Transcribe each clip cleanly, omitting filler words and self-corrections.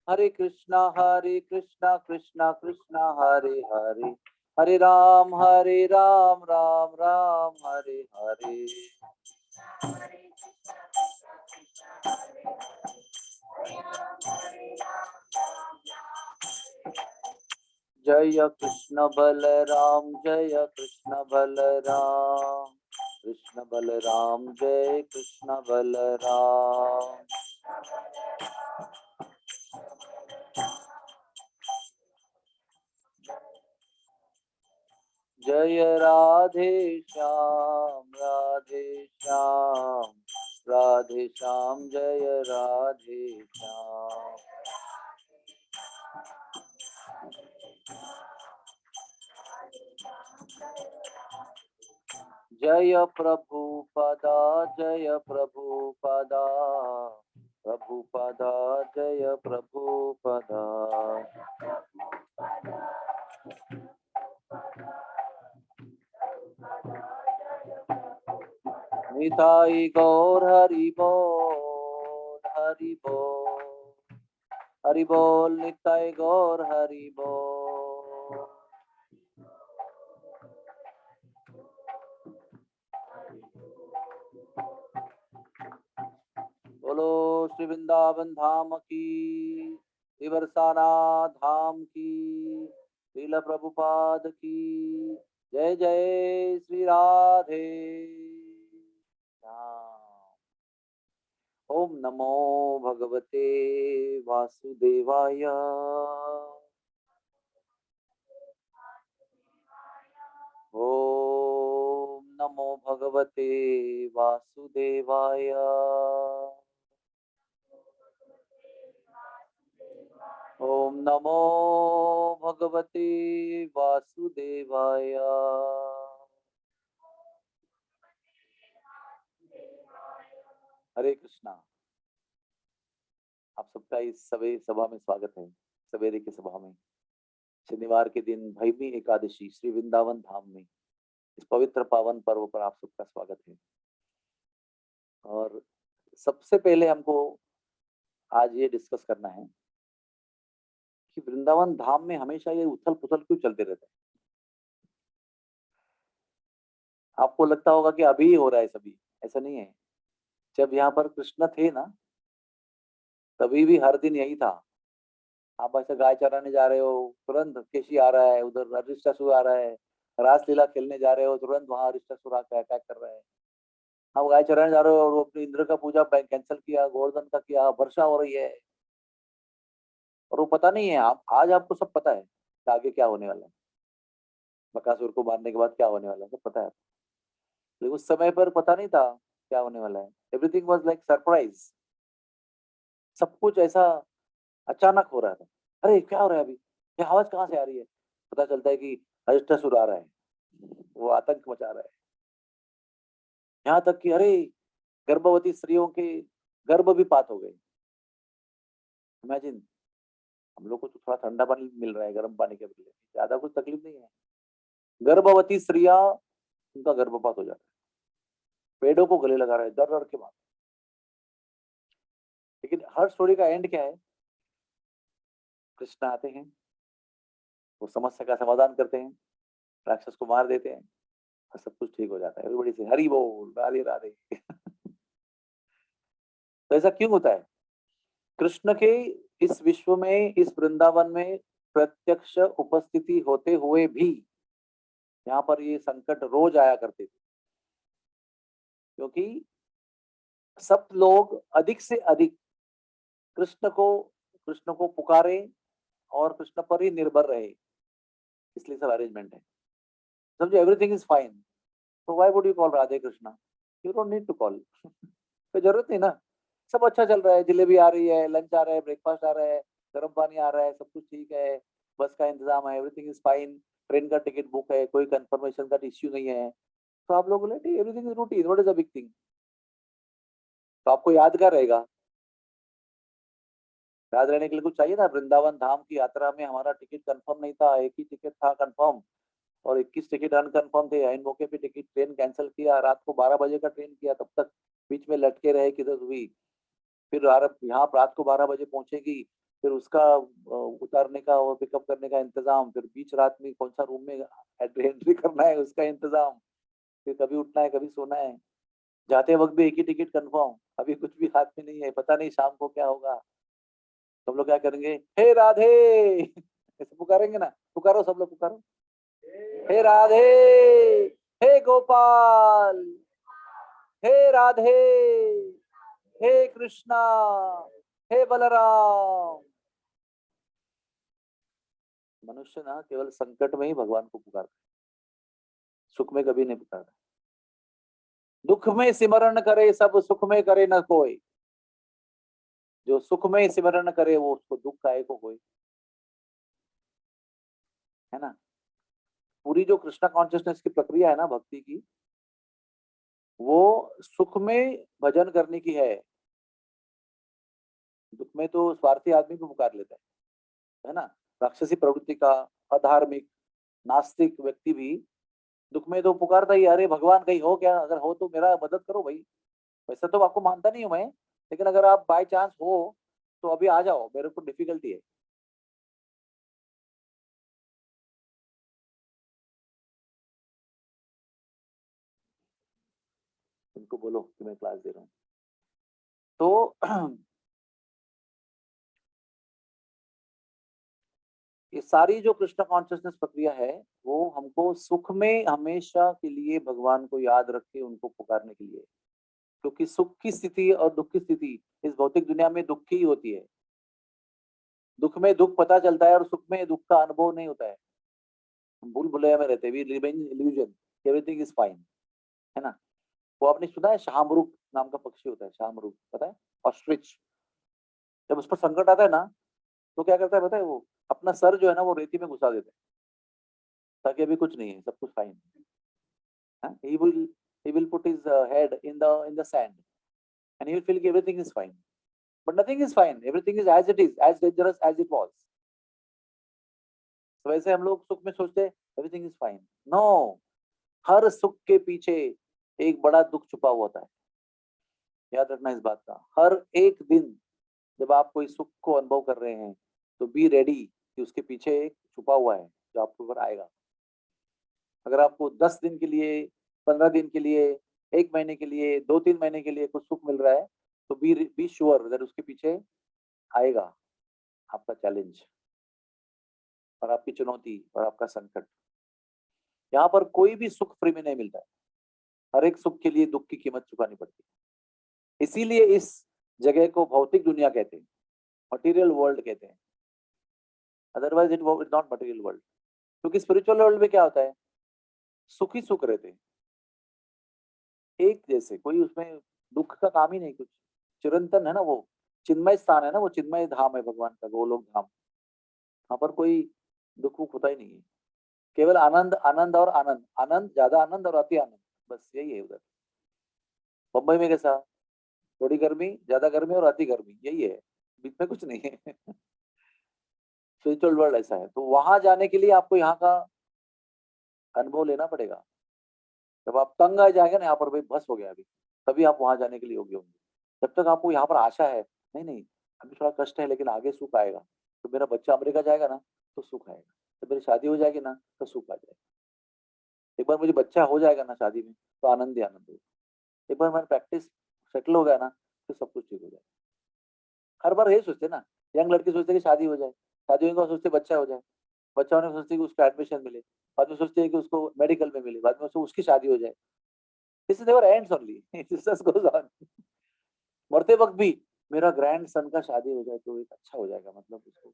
हरे कृष्णा कृष्णा कृष्णा हरे हरे, हरे राम राम राम हरे हरे। जय कृष्ण बलराम जय कृष्ण बलराम, कृष्ण बलराम जय कृष्ण बलराम। जय राधे श्याम राधे श्याम जय राधे श्याम। जय प्रभुपदा जय प्रभुपदा, प्रभुपदा जय प्रभुपदा। निताई गौर हरि बोल हरि बोल, हरि बोल निताई गौर हरि बोल। बोलो श्री वृंदावन धाम की, श्री बरसाना धाम की, श्रील प्रभुपाद की जय जय श्री राधे श्याम। ओम नमो भगवते वासुदेवाय, ओम नमो भगवते वासुदेवाय, ओम नमो भगवते वासुदेवाय। हरे कृष्णा। आप सबका इस सवे सभा में स्वागत है। सवेरे की सभा में शनिवार के दिन भैमी एकादशी श्री वृंदावन धाम में इस पवित्र पावन पर्व पर आप सबका स्वागत है। और सबसे पहले हमको आज ये डिस्कस करना है कि वृंदावन धाम में हमेशा ये उथल पुथल क्यों चलते रहता है। आपको लगता होगा कि अभी ही हो रहा है सभी, ऐसा नहीं है। जब यहाँ पर कृष्ण थे ना, तभी भी हर दिन यही था। आप ऐसे गाय चराने जा रहे हो, तुरंत केशी आ रहा है, उधर अरिष्टासुर आ रहा है। रासलीला खेलने जा रहे हो, तुरंत वहां अरिष्टासुर आकर अटैक कर रहा है। आप गाय चराने जा रहे हो और वो अपने इंद्र का पूजा कैंसिल किया, गोवर्धन का किया, वर्षा हो रही है और वो पता नहीं है। आप आज आपको सब पता है कि आगे क्या होने वाला है, बकासुर को मारने के बाद क्या होने वाला है, सब पता है। लेकिन उस समय पर पता नहीं था क्या होने वाला है। Everything was like surprise. सब कुछ ऐसा अचानक हो रहा था। अरे क्या हो रहा है अभी, ये आवाज कहाँ से आ रही है? पता चलता है कि अरिष्टासुर आ रहा है, वो आतंक मचा रहा है। यहाँ तक कि अरे गर्भवती स्त्रियों के गर्भ भी पात हो गए। इमेजिन। हम लोग को तो थोड़ा ठंडा पानी मिल रहा है, गर्म पानी के बदले ज्यादा कुछ तकलीफ नहीं है। गर्भवती स्त्रियां, उनका गर्भपात हो जाता है। पेड़ों को गले लगा रहा है डर डर के मारे। लेकिन हर स्टोरी का एंड क्या है? कृष्ण आते हैं, वो समस्या का समाधान करते हैं, राक्षस को मार देते हैं और सब कुछ ठीक हो जाता है। एवरीबॉडी से हरि बोल राधे राधे। तो ऐसा क्यों होता है? कृष्ण के इस विश्व में, इस वृंदावन में प्रत्यक्ष उपस्थिति होते हुए भी यहाँ पर ये संकट रोज आया करते थे। क्योंकि सब लोग अधिक से अधिक कृष्ण को कृष्ण को पुकारे और कृष्ण पर ही निर्भर रहे, इसलिए सब अरेंजमेंट है। समझो, एवरीथिंग इज फाइन, तो why would you call Radhe Krishna? You don't need to call. कोई जरूरत नहीं ना। सब अच्छा चल रहा है, जलेबी आ रही है, लंच आ रहा है, ब्रेकफास्ट आ रहा है, गर्म पानी आ रहा है, सब कुछ ठीक है, बस का इंतजाम है, एवरीथिंग इज फाइन, ट्रेन का टिकट बुक है, कोई कंफर्मेशन का इश्यू नहीं है। तो आप लोग बोले ठीक, everything is routine, what is a big thing. तो आपको याद क्या रहेगा? याद रहने के लिए कुछ चाहिए ना। वृंदावन धाम की यात्रा में हमारा टिकट कंफर्म नहीं था, एक ही टिकट था कंफर्म और 21 टिकट अनकंफर्म थे। इन मौके पे टिकट ट्रेन कैंसिल किया, रात को 12 बजे का ट्रेन किया, तब तक बीच में लटके रहे किधर हुई। फिर यहाँ रात को 12 बजे पहुंचेगी, फिर उसका उतारने का और पिकअप करने का इंतजाम, फिर बीच रात में कौन सा रूम में एंट्री करना है उसका इंतजाम, फिर कभी उठना है कभी सोना है, जाते वक्त भी एक ही टिकट कंफर्म, अभी कुछ भी हाथ में नहीं है, पता नहीं शाम को क्या होगा। तो हम लोग क्या करेंगे, हे राधे ऐसे पुकारेंगे ना, पुकारो सब लोग पुकारो, हे राधे, हे गोपाल, हे राधे, हे कृष्णा, हे बलराम। मनुष्य ना केवल संकट में ही भगवान को पुकारता है, सुख में कभी नहीं पुकारता। दुख में सिमरण करे सब सुख में करे न कोई, जो सुख में सिमरण करे वो उसको दुख काहे को होए, है ना। पूरी जो कृष्णा कॉन्शियसनेस की प्रक्रिया है ना भक्ति की, वो सुख में भजन करने की है। दुख में तो स्वार्थी आदमी भी पुकार लेता है ना। राक्षसी प्रवृत्ति का अधार्मिक नास्तिक व्यक्ति भी दुख में तो पुकारता ही, अरे भगवान कहीं हो क्या, अगर हो तो मेरा मदद करो भाई। वैसे तो आपको मानता नहीं हूं मैं, लेकिन अगर आप बाय चांस हो तो अभी आ जाओ, मेरे को डिफिकल्टी है। उनको बोलो कि मैं क्लास दे रहा हूँ। तो ये सारी जो कृष्ण कॉन्शियसनेस प्रक्रिया है, वो हमको सुख में हमेशा के लिए भगवान को याद रख के उनको पुकारने के लिए, क्योंकि सुख की स्थिति और दुख की स्थिति इस भौतिक दुनिया में दुख की ही होती है। दुख में दुख पता चलता है और सुख में दुख का अनुभव नहीं होता है। हम भूल भुलैया में रहते, we live in illusion, everything is fine, है ना। वो आपने सुना है, शाहमृग नाम का पक्षी होता है, शाहमृग पता है, ऑस्ट्रिच। जब उस पर संकट आता है ना, तो क्या करता है पता है, वो अपना सर जो है ना वो रेती में घुसा देता है, ताकि अभी कुछ नहीं है, सब कुछ फाइन है। He will put his head in the sand and he will feel everything is fine, but nothing is fine, everything is as it is, as dangerous as it was। तो वैसे हम लोग सुख में सोचते हैं एवरीथिंग इज फाइन, नो, हर सुख के पीछे एक बड़ा दुख छुपा हुआ होता है। याद रखना इस बात का, हर एक दिन जब आप कोई सुख को अनुभव कर रहे हैं तो बी रेडी कि उसके पीछे एक छुपा हुआ है जो आपके ऊपर आएगा। अगर आपको 10 दिन के लिए, 15 दिन के लिए, 1 महीने के लिए, 2-3 महीने के लिए कुछ सुख मिल रहा है, तो बी श्योर दैट उसके पीछे आएगा आपका चैलेंज और आपकी चुनौती और आपका संकट। यहाँ पर कोई भी सुख फ्री में नहीं मिलता है, हर एक सुख के लिए दुख की कीमत चुकानी पड़ती है। इसीलिए इस जगह को भौतिक दुनिया कहते हैं, मटेरियल वर्ल्ड कहते हैं, otherwise it not material world. क्योंकि स्पिरिचुअल वर्ल्ड में क्या होता है, सुख ही सुख रहते हैं एक जैसे, कोई उसमें दुख का काम ही नहीं कुछ। चिरंतन है ना वो, चिन्मय स्थान है ना वो, चिन्मय धाम है भगवान का, गोलोक धाम। वहां पर कोई दुख वुख होता ही नहीं है, केवल आनंद आनंद और आनंद, आनंद, ज्यादा आनंद और अति आनंद, बस यही है उधर। मुंबई में कैसा, थोड़ी गर्मी, ज्यादा गर्मी और अति गर्मी, यही है, बीच में कुछ नहीं है। स्पिरिचुअल वर्ल्ड ऐसा है, तो वहां जाने के लिए आपको यहाँ का अनुभव लेना पड़ेगा। जब आप तंग आ जाएंगे ना यहाँ पर, भाई बस हो गया अभी, तभी आप वहां जाने के लिए योग्य होंगे। जब तक आपको यहाँ पर आशा है, नहीं नहीं अभी थोड़ा कष्ट है लेकिन आगे सुख आएगा, तो मेरा बच्चा अमेरिका जाएगा ना तो सुख आएगा, तो मेरी शादी हो जाएगी ना तो सुख आ जाएगा, एक बार मुझे बच्चा हो जाएगा ना शादी में तो आनंद ही आनंद होगा, एक बार मेरा प्रैक्टिस सेटल हो गया ना तो सब कुछ ठीक हो जाएगा। हर बार यही सोचते ना, यंग लड़की सोचते कि शादी हो जाए, शादी होने के बाद सोचते बच्चा हो जाए, बच्चा होने को सोचते कि उसका एडमिशन मिले, बाद में सोचते हैं कि उसको मेडिकल में मिले, बाद में उसकी शादी हो जाए। This never ends only, this just goes on. मरते वक्त भी मेरा ग्रैंड सन का शादी हो जाए तो एक अच्छा हो जाएगा, मतलब उसको।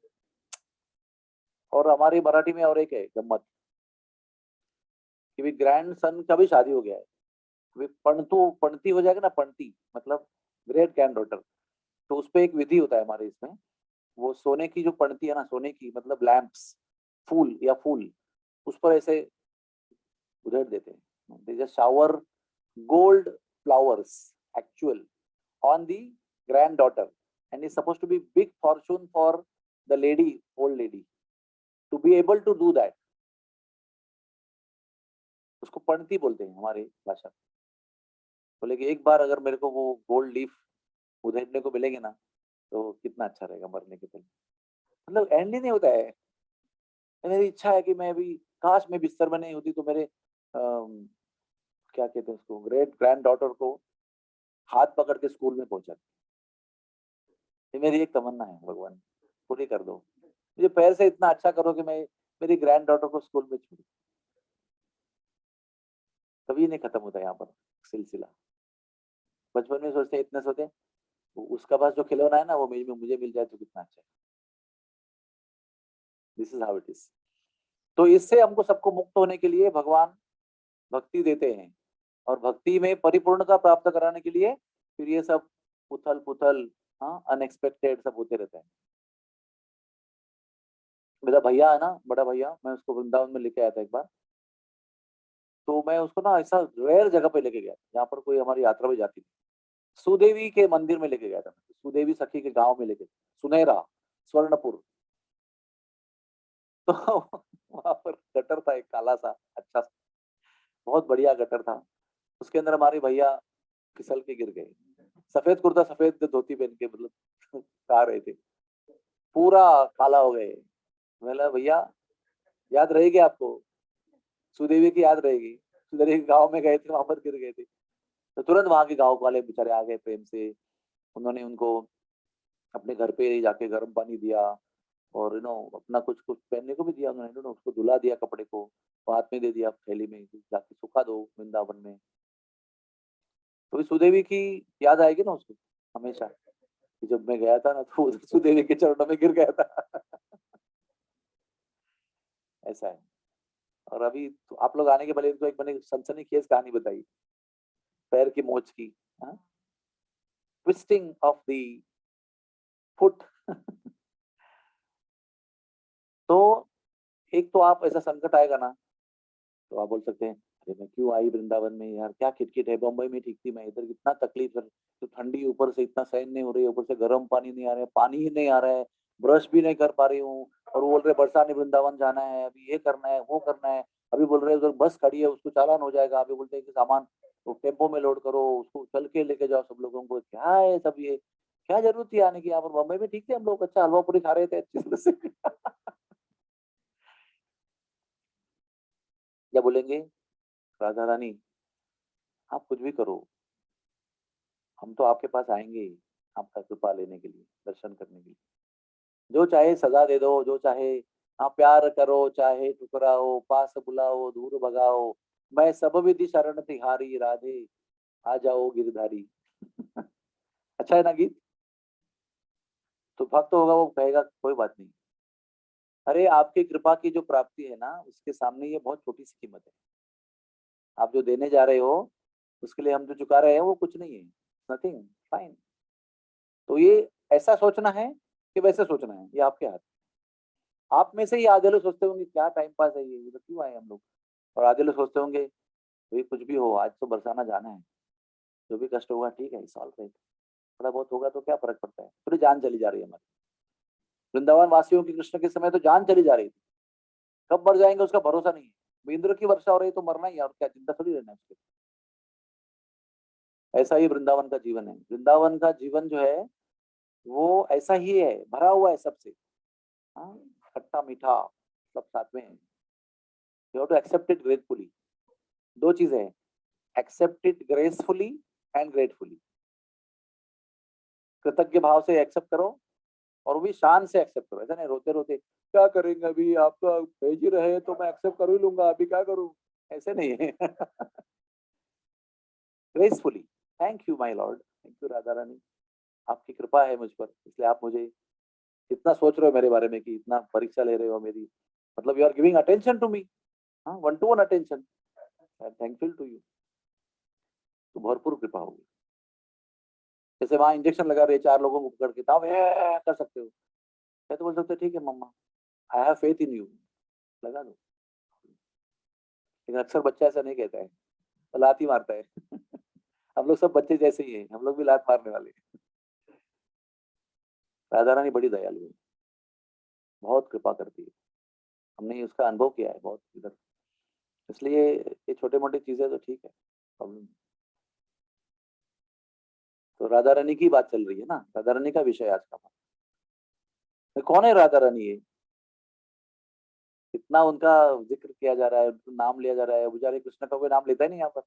और हमारी मराठी में और एक है गम्मत कि ग्रैंड सन का भी शादी हो गया है, पणतू पणती हो जाएगा ना, पणती मतलब ग्रेट ग्रैंड डॉटर। तो उस पे एक विधि होता है हमारे इसमें, वो सोने की जो पणती है ना, सोने की मतलब लैंप्स, फूल या फूल, उस पर ऐसे उधेड़ देते हैं, they just shower gold flowers actual on the granddaughter, and it's supposed to be big fortune for the lady, old lady, to be able to do that। उसको पंक्ति बोलते हैं हमारी भाषा में। बोले कि एक बार अगर मेरे को वो गोल्ड लीफ उधेड़ने को मिलेगी ना तो कितना अच्छा रहेगा मरने के पहले। मतलब एंड ही नहीं होता है। मेरी इच्छा है कि मैं भी, काश मैं बिस्तर में नहीं होती तो मेरे क्या कहते हैं उसको, ग्रेट ग्रैंड डॉटर को हाथ पकड़ के स्कूल में पहुंचा। ये मेरी एक तमन्ना है, भगवान पूरी कर दो। मुझे पैर से इतना अच्छा करो कि मैं मेरी ग्रैंड डॉटर को स्कूल में छोड़ू। कभी नहीं खत्म होता यहाँ पर सिलसिला। बचपन में सोचते हैं, इतने सोचते हैं, उसका पास जो खिलौना है ना वो मुझे मिल जाए तो कितना अच्छा है। This is how it is. तो इससे हमको सबको मुक्त होने के लिए भगवान भक्ति देते हैं, और भक्ति में परिपूर्णता प्राप्त कराने के लिए फिर ये सब उथल पुथल, हाँ, अनएक्सपेक्टेड सब होते रहते हैं। मेरा भैया है ना, बड़ा भैया, मैं उसको वृंदावन में लेके आया था एक बार। तो मैं उसको ना ऐसा रेयर जगह पे लेके गया जहाँ पर कोई हमारी यात्रा में जाती थी। सुदेवी के मंदिर में लेके गया था, सुदेवी सखी के गांव में लेके, सुनहरा, स्वर्णपुर। तो वहां पर गटर था एक काला सा, अच्छा सा, बहुत बढ़िया गटर था। उसके अंदर हमारे भैया फिसल के गिर गए। सफेद कुर्ता सफेद धोती पहन के, मतलब आ रहे थे, पूरा काला हो गए। बोला भैया याद रहेगी आपको, सुदेवी की याद रहेगी, सुदेवी के गाँव में गए थे, वहां पर गिर गए थे। तो तुरंत वहां के गाँव वाले बेचारे आ गए प्रेम से। उन्होंने उनको अपने घर पे जाके गर्म पानी दिया, और अपना कुछ कुछ पहनने को भी दिया उन्होंने, उसको धुला दिया कपड़े को, हाथ में दे दिया थैली में, जाके सुखा दो वृंदावन में। तो इस सुदेवी की याद आएगी ना उसको हमेशा, कि जब मैं गया था ना तो उधर सुदेवी के चरणों में गिर गया था। ऐसा है। और अभी तो आप लोग आने के पहले तो एक मैंने सनसनीखेज कहानी बताई, पैर की मोच की, ट्विस्टिंग ऑफ द फुट। तो एक तो आप ऐसा संकट आएगा ना, तो आप बोल सकते हैं अरे मैं क्यों आई वृंदावन में यार, क्या किटकिट है, बम्बई में ठीक थी मैं, इधर कितना तकलीफ है, तो ठंडी ऊपर से इतना सहन नहीं हो रही है, ऊपर से गर्म पानी नहीं आ रहा है, पानी ही नहीं आ रहा है, ब्रश भी नहीं कर पा रही हूँ, और वो बोल रहे बरसाने वृंदावन जाना है, अभी ये करना है वो करना है। अभी बोल रहे उधर बस खड़ी है उसको चालान हो जाएगा, अभी बोलते हैं कि सामान तो टेम्पो में लोड करो, उसको चल के लेके जाओ सब लोगों को, क्या है सब ये, क्या जरूरत थी आने की, यहाँ पर बम्बई में ठीक थे हम लोग, अच्छा हलवा पूरी खा रहे थे अच्छी तरह से। क्या बोलेंगे, राधा रानी आप कुछ भी करो, हम तो आपके पास आएंगे ही, आपका कृपा लेने के लिए, दर्शन करने के लिए। जो चाहे सजा दे दो, जो चाहे, हाँ, प्यार करो चाहे ठुकराओ, पास बुलाओ दूर भगाओ, मैं सब विधि शरण तिहारी, राधे आ जाओ गिरधारी। अच्छा है ना गीत। तो भक्त होगा वो कहेगा कोई बात नहीं, अरे आपकी कृपा की जो प्राप्ति है ना उसके सामने ये बहुत छोटी सी कीमत है। आप जो देने जा रहे हो उसके लिए हम जो चुका रहे हैं वो कुछ नहीं है, नथिंग, फाइन। तो ये ऐसा सोचना है कि वैसे सोचना है, ये आपके हाथ। आप में से ही आधे लोग सोचते होंगे क्या टाइम पास है ये तो क्यों आए हम लोग, और आधे लोग सोचते होंगे भाई कुछ भी हो आज तो बरसाना जाना है, जो भी कष्ट होगा ठीक है, सॉल्व है, थोड़ा बहुत होगा तो क्या फर्क पड़ता है, पूरी जान चली जा रही है हमारी। वृंदावन वासियों की कृष्ण के समय तो जान चली जा रही थी, कब मर जाएंगे उसका भरोसा नहीं है। इंद्र की वर्षा हो रही है तो मरना ही है, और क्या चिंता थोड़ी रहना है उसके। ऐसा ही वृंदावन का जीवन है, वृंदावन का जीवन जो है वो ऐसा ही है, भरा हुआ है सबसे, हाँ, खट्टा मीठा सब साथ में है। You have to accept it gratefully. दो चीजें हैं, accept it gracefully and gratefully. कृतज्ञ भाव से एक्सेप्ट करो, और वो भी शान से एक्सेप्ट करो, ऐसा नहीं रोते रोते क्या करेंगे अभी, आप तो भेज ही रहे हैं तो मैं एक्सेप्ट कर ही लूंगा, अभी क्या करूं, ऐसे नहीं है। Gracefully, thank you my lord, thank you Radha Rani, आपकी कृपा है मुझ पर, इसलिए आप मुझे इतना सोच रहे हो मेरे बारे में, कि इतना परीक्षा ले रहे हो मेरी, मतलब you are giving attention to me, हाँ, one to one attention, I am thankful to you. तो भरपूर कृपा होगी। जैसे वहां इंजेक्शन लगा रहे चार लोगों को पकड़ के, ताऊ कर सकते हो, मैं तो बोल सकते हो ठीक है mamma, I have faith in you, लगा दो। लेकिन अक्सर बच्चा ऐसा नहीं कहता है, वो लात ही मारता है। हम लोग सब बच्चे जैसे ही हैं, हम लोग भी लात मारने वाले हैं। राधा रानी बड़ी दयालु है, बहुत कृपा करती है, हमने उसका अनुभव किया है बहुत इधर। इसलिए ये छोटे मोटे चीजें तो ठीक है, प्रॉब्लम। तो राधा रानी की बात चल रही है ना, राधा रानी का विषय आज का। कौन है राधा रानी ये? इतना उनका जिक्र किया जा रहा है, नाम लिया जा रहा है, बेचारे कृष्ण का कोई नाम लेता ही नहीं यहाँ पर।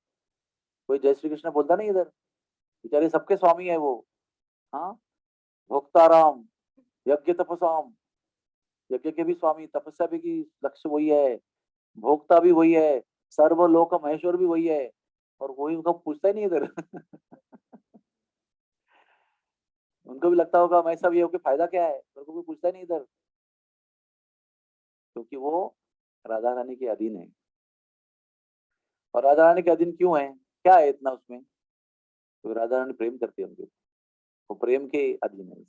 कोई जय श्री कृष्ण बोलता नहीं इधर। बेचारे सबके स्वामी है वो। हाँ, भोक्ताराम, यज्ञ तपसाम, यज्ञ के भी स्वामी, तपस्या भी की लक्ष्य वही है, भोक्ता भी वही है, सर्वलोक महेश्वर भी वही है। और कोई उनको पूछता ही नहीं इधर। उनको भी लगता होगा मैं सब ये होके फायदा क्या है, मेरे को कोई पूछता ही नहीं इधर। क्योंकि वो राधा रानी के अधीन है। और राधा रानी के अधीन क्यों है, क्या है इतना उसमें? तो राधा रानी प्रेम करती है उनके, वो प्रेम के अधीन है।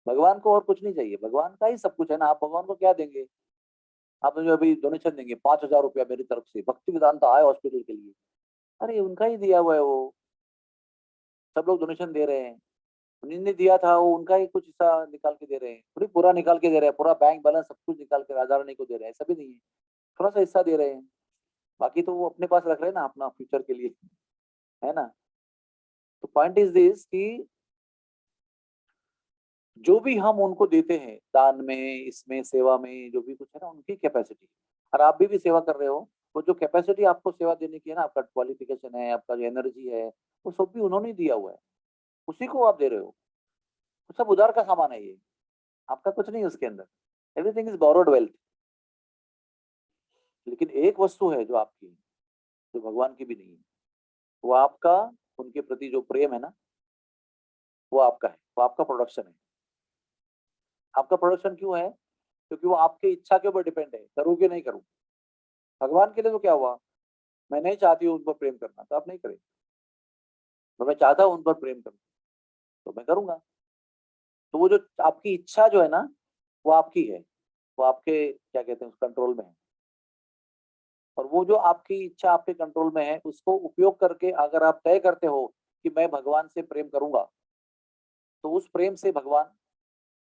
भगवान को और कुछ नहीं चाहिए, भगवान का ही सब कुछ है ना। आप भगवान को क्या देंगे? आप मुझे अभी डोनेशन देंगे 5,000 रुपया मेरी तरफ से, भक्ति वेदांता आए हॉस्पिटल के लिए। अरे उनका ही दिया हुआ है वो, सब लोग डोनेशन दे रहे हैं। उन्होंने दिया था वो, उनका ही कुछ हिस्सा निकाल के दे रहे हैं, पूरी पूरा निकाल के दे रहे हैं, पूरा बैंक बैलेंस सब कुछ निकाल के राधा रानी को दे रहे हैं, ऐसा भी नहीं है। थोड़ा सा हिस्सा दे रहे हैं, बाकी तो वो अपने पास रख रहे हैं ना अपना फ्यूचर के लिए, है ना। तो पॉइंट इज दिस कि जो भी हम उनको देते हैं दान में, इसमें सेवा में, जो भी कुछ है ना, उनकी कैपेसिटी। और आप भी सेवा कर रहे हो, वो जो कैपेसिटी आपको सेवा देने की है ना, आपका क्वालिफिकेशन है, आपका जो एनर्जी है, वो सब भी उन्होंने ही दिया हुआ है, उसी को आप दे रहे हो। वो सब उधार का सामान है ये, आपका कुछ नहीं है उसके अंदर। Everything is borrowed wealth. लेकिन एक वस्तु है जो आपकी, जो भगवान की भी नहीं है, वो आपका उनके प्रति जो प्रेम है ना, वो आपका है, वो आपका प्रोडक्शन है। आपका प्रोडक्शन क्यों है? क्योंकि वो आपकी इच्छा के ऊपर डिपेंड है, करूँ कि नहीं करूँ। भगवान के लिए तो क्या हुआ, मैं नहीं चाहती हूँ उन पर प्रेम करना, तो आप नहीं करें। तो मैं चाहता हूँ उन पर प्रेम करूँ, तो मैं करूंगा। तो वो जो आपकी इच्छा जो है ना, वो आपकी है, वो आपके क्या कहते हैं उस कंट्रोल में है। और वो जो आपकी इच्छा आपके कंट्रोल में है, उसको उपयोग करके अगर आप तय करते हो कि मैं भगवान से प्रेम करूंगा, तो उस प्रेम से भगवान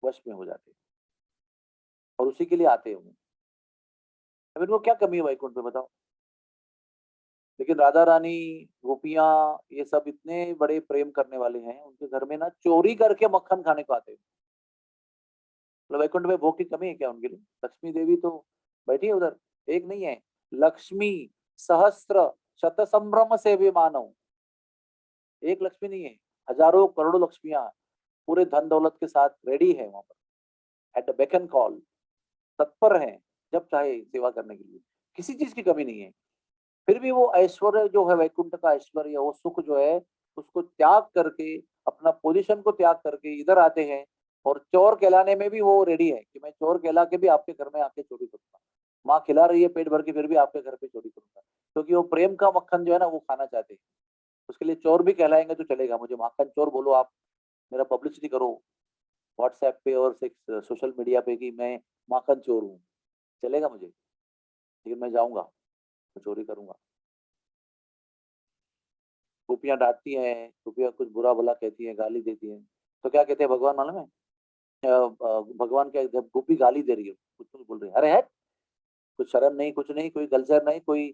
वश में हो जाते हैं और उसी के लिए आते हैं। अभी वो क्या कमी है वैकुंठ में, बताओ। लेकिन राधा रानी, गोपियां, ये सब इतने बड़े प्रेम करने वाले हैं, उनके घर में ना चोरी करके मक्खन खाने को आते हैं। मतलब वैकुंठ में भोग की कमी है क्या उनके लिए? लक्ष्मी देवी तो बैठी है उधर, एक नहीं है, लक्ष्मी सहस्त्र शत संभ्रम से भी मानव। एक लक्ष्मी नहीं है, हजारों करोड़ों लक्ष्मियां पूरे धन दौलत के साथ रेडी है वहां पर, at the beck and call, तत्पर है जब चाहे सेवा करने के लिए। किसी चीज की कमी नहीं है। फिर भी वो ऐश्वर्य जो है, वैकुंठ का ऐश्वर्य, वो सुख जो है, उसको त्याग करके, अपना पोजीशन को त्याग करके इधर आते हैं। और चोर कहलाने में भी वो रेडी है कि मैं चोर कहला के भी आपके घर में आके चोरी करूंगा। माँ खिला रही है पेट भर के, फिर भी आपके घर पे चोरी करूंगा, क्योंकि वो प्रेम का मक्खन जो है ना, वो खाना चाहते हैं। उसके लिए चोर भी कहलाएंगे तो चलेगा, मुझे माखन चोर बोलो आप, मेरा पब्लिसिटी करो व्हाट्सएप पे और सोशल मीडिया पे कि मैं माखन चोर हूँ, चलेगा मुझे। लेकिन मैं जाऊंगा तो चोरी करूंगा। गोपियां डांटती हैं, गोपियां कुछ बुरा भला कहती हैं, गाली देती हैं, तो क्या कहते हैं भगवान मालूम है? भगवान क्या, जब गोपी गाली दे रही है, कुछ कुछ बोल रही है, अरे है, कुछ शर्म नहीं, कुछ नहीं, कोई कल्चर नहीं, कोई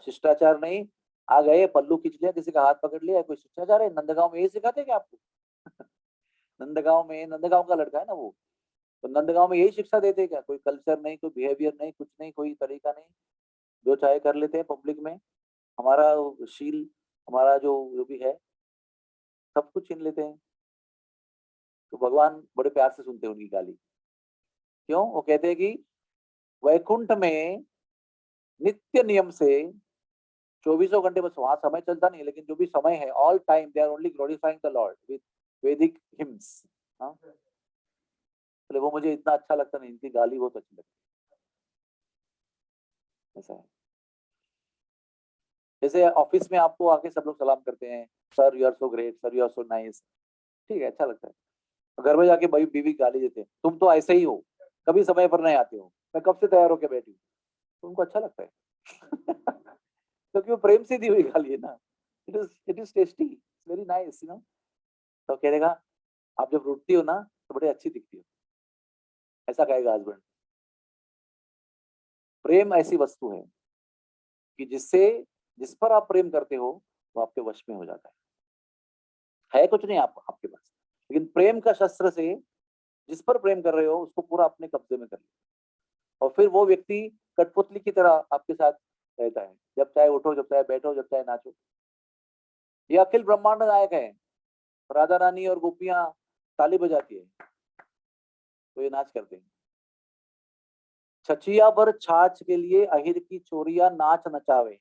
शिष्टाचार नहीं, आ गए पल्लू खींच लिया, किसी का हाथ पकड़ लिया, कोई शिष्टाचार है? नंदगांव में यही सिखाते हैं क्या आपको? नंदगांव में, नंदगांव का लड़का है ना वो, तो नंदगांव में यही शिक्षा देते हैं क्या? कोई कल्चर नहीं, कोई बिहेवियर नहीं, कुछ नहीं, कोई तरीका नहीं, जो चाहे कर लेते हैं पब्लिक में। हमारा शील, हमारा जो जो भी है, सब कुछ छीन लेते हैं। तो भगवान बड़े प्यार से सुनते हैं उनकी गाली। क्यों? वो कहते हैं कि वैकुंठ में नित्य नियम से 24 घंटे, बस वहां समय चलता नहीं है, लेकिन जो भी समय है, all time they are only glorifying the Lord with Vedic hymns. हाँ, इसलिए वो मुझे इतना अच्छा लगता नहीं, इनकी गाली बहुत अच्छी लगती है। ऐसा है, जैसे ऑफिस में आपको आके सब लोग सलाम करते हैं, sir you are so great, sir you are so nice, ठीक है, अच्छा लगता है। तो घर में जाके भाई बीवी गाली देते हैं, तुम तो ऐसे ही हो, कभी समय पर नहीं आते हो, मैं कब से तैयार होके बैठी हूँ। तो उनको अच्छा लगता है। क्योंकि वो प्रेम से दी हुई गाली है ना। It is tasty, very nice, you know. तो कहेगा आप जब रुकती हो ना, तो बड़ी अच्छी दिखती हो, ऐसा कहेगा हस्बैंड। प्रेम ऐसी वस्तु है कि जिससे, जिस पर आप प्रेम करते हो, वो आपके वश में हो जाता है कुछ नहीं आप आपके पास। लेकिन प्रेम का शस्त्र से जिस पर प्रेम कर रहे हो उसको पूरा अपने कब्जे में कर लो, और फिर वो व्यक्ति कठपुतली की तरह आपके साथ रहता है, जब चाहे उठो, जब चाहे बैठो, जब चाहे नाचो। ये अखिल ब्रह्मांड नायक है। राधा रानी और गोपियां ताली बजाती है तो ये नाच करते हैं। छछिया पर छाछ के लिए अहिर की चोरिया नाच नचावे,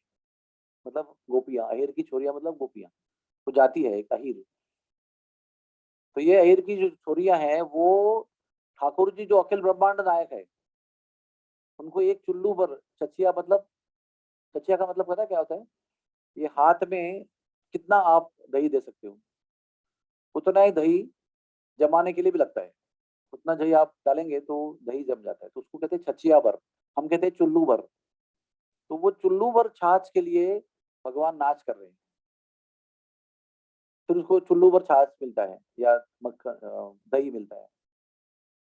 मतलब गोपियां, अहिर की चोरिया मतलब गोपियां, वो जाती है एक अहिर। तो ये अहिर की जो छोरियां हैं वो ठाकुर जी जो अखिल ब्रह्मांड नायक है उनको एक चुल्लू पर, छछिया मतलब, छछिया का मतलब पता है क्या होता है? ये हाथ में कितना आप दही दे सकते हो उतना ही दही जमाने के लिए भी लगता है, उतना दही आप डालेंगे तो दही जम जाता है, तो उसको कहते हैं छछिया भर, हम कहते हैं चुल्लू भर। तो वो चुल्लू भर छाछ के लिए भगवान नाच कर रहे हैं, फिर उसको चुल्लू भर छाछ मिलता है या मक्खन दही मिलता है।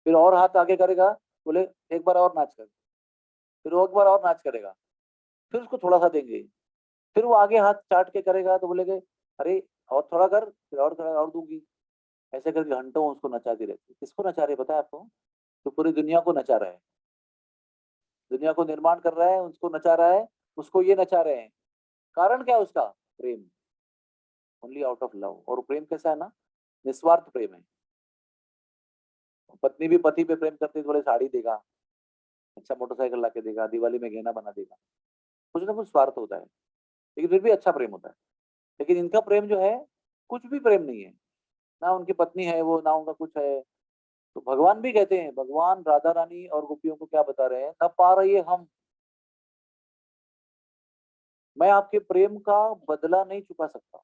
फिर और हाथ आगे करेगा, बोले एक बार और नाच कर, फिर वो एक बार और नाच करेगा, फिर उसको थोड़ा सा देंगे, फिर वो आगे हाथ चाट के करेगा तो बोलेगे अरे और थोड़ा कर, फिर और थोड़ा और दूंगी। ऐसे करके घंटों उसको नचाती रहती है। किसको नचा रही है पता है आपको? तो पूरी दुनिया को नचा रहा है, दुनिया को निर्माण कर रहा है, उसको नचा रहा है, उसको ये नचा रहे हैं। कारण क्या है उसका? प्रेम, ओनली आउट ऑफ लव। और प्रेम कैसा है ना, निस्वार्थ प्रेम है। पत्नी भी पति पे प्रेम करती है तो बोले साड़ी देगा, अच्छा मोटरसाइकिल ला के देगा, दिवाली में गहना बना देगा, कुछ ना कुछ स्वार्थ होता है, लेकिन फिर भी अच्छा प्रेम होता है। लेकिन इनका प्रेम जो है कुछ भी प्रेम नहीं है, ना उनकी पत्नी है वो, ना उनका कुछ है। तो भगवान भी कहते हैं, भगवान राधा रानी और गोपियों को क्या बता रहे हैं, न पा रही है हम, मैं आपके प्रेम का बदला नहीं चुका सकता,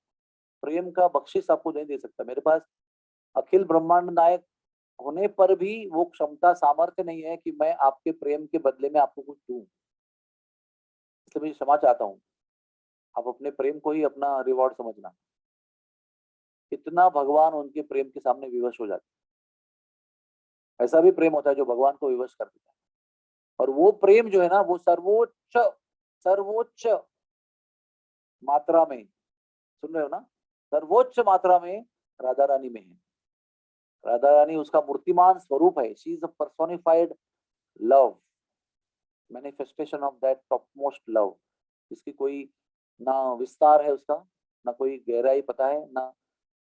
प्रेम का बख्शिश आपको नहीं दे सकता, मेरे पास अखिल ब्रह्मांड नायक होने पर भी वो क्षमता सामर्थ्य नहीं है कि मैं आपके प्रेम के बदले में आपको कुछ दूं। इसलिए मैं क्षमा चाहता हूँ, आप अपने प्रेम को ही अपना रिवॉर्ड समझना। इतना भगवान उनके प्रेम के सामने विवश हो जाते हैं। ऐसा भी प्रेम होता है जो भगवान को विवश कर देता है, और वो प्रेम जो है ना वो सर्वोच्च, सर्वोच्च मात्रा में, सुन रहे हो ना, सर्वोच्च मात्रा में राधा रानी में है। राधा रानी उसका मूर्तिमान स्वरूप है, she is a personified love, manifestation of that top most love, जिसकी कोई ना विस्तार है उसका, ना कोई गहराई पता है, ना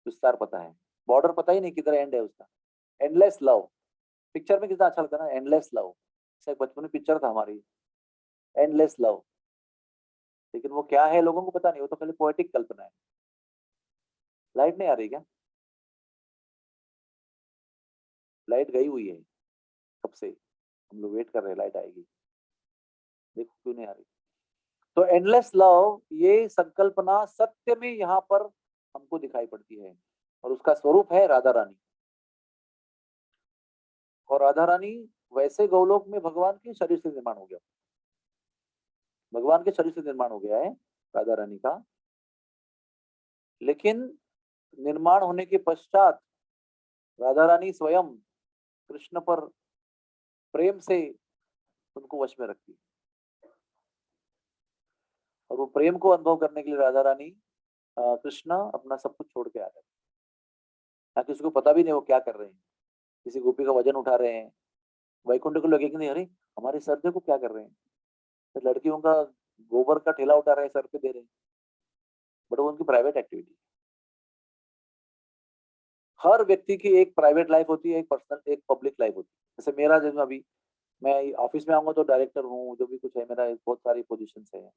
विस्तार पता है, बॉर्डर पता ही नहीं किधर एंड है उसका। एंडलेस लव, पिक्चर में कितना अच्छा लगता है ना, एंडलेस लव। बचपन में पिक्चर था हमारी, एंडलेस लव। लेकिन वो क्या है लोगों को पता नहीं, वो तो खाली पोएटिक कल्पना है। लाइट नहीं आ रही क्या? लाइट गई हुई है कब से, हम लोग वेट कर रहे हैं लाइट आएगी, देखो क्यों नहीं आ रही। तो एंडलेस लव ये संकल्पना सत्य में यहाँ पर हमको दिखाई पड़ती है, और उसका स्वरूप है राधा रानी। और राधा रानी वैसे गौलोक में भगवान के शरीर से निर्माण हो गया, भगवान के शरीर से निर्माण हो गया है राधा रानी का। लेकिन निर्माण होने के पश्चात राधा रानी स्वयं कृष्ण पर प्रेम से उनको वश में रखती है, और वो प्रेम को अनुभव करने के लिए राधा रानी कृष्ण अपना सब कुछ छोड़ के आ जाते, ताकि उसको पता भी नहीं वो क्या कर रहे हैं, किसी गोपी का वजन उठा रहे हैं। वैकुंठ को लगे कि नहीं, अरे हमारे सर देखो क्या कर रहे हैं, तो लड़कियों का गोबर का ठेला उठा रहे हैं, सर पे दे रहे हैं, बट वो उनकी प्राइवेट एक्टिविटी। हर व्यक्ति की एक प्राइवेट लाइफ होती है, एक पर्सनल, एक पब्लिक लाइफ होती है। जैसे मेरा, जैसे अभी मैं ऑफिस में आऊंगा तो डायरेक्टर हूँ, जो भी कुछ है मेरा, बहुत सारी पोजीशन है।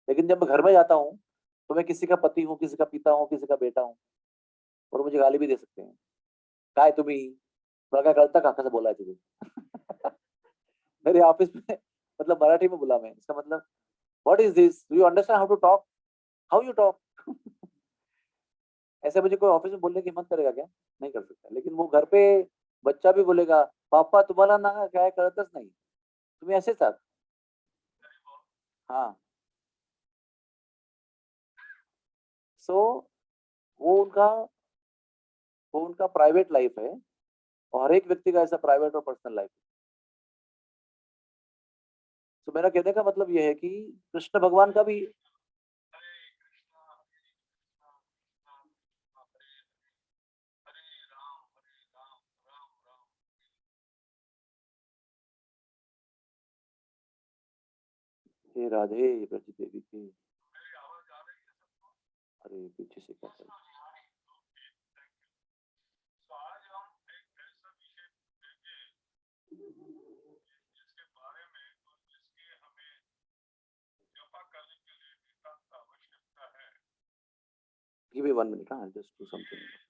लेकिन जब मैं घर में जाता हूँ तो मैं किसी का पति हूँ, किसी का पिता हूँ, किसी का बेटा हूँ, और मुझे गाली भी दे सकते हैं, काय तुम्ही, क्या गलता काका से बोला है तुझे। मेरे ऑफिस में, मतलब मराठी में बोला मैं, इसका मतलब what is this, do you understand how to talk, how you talk. ऐसे मुझे कोई ऑफिस में बोलने की हिम्मत करेगा क्या? नहीं कर सकता। लेकिन वो घर पे बच्चा भी बोलेगा, पापा तुम्हाला ना काय कळतच नाही, तुम्ही असेच आहात। हाँ, सो वो उनका, वो उनका प्राइवेट लाइफ है, और हर एक व्यक्ति का ऐसा प्राइवेट और पर्सनल लाइफ है। तो मेरा कहने का मतलब यह है कि कृष्ण भगवान का भी, हे राधे ब्रज देवी की। अरे पीछे से क्या कर Give me 1 minute, I'll just do something.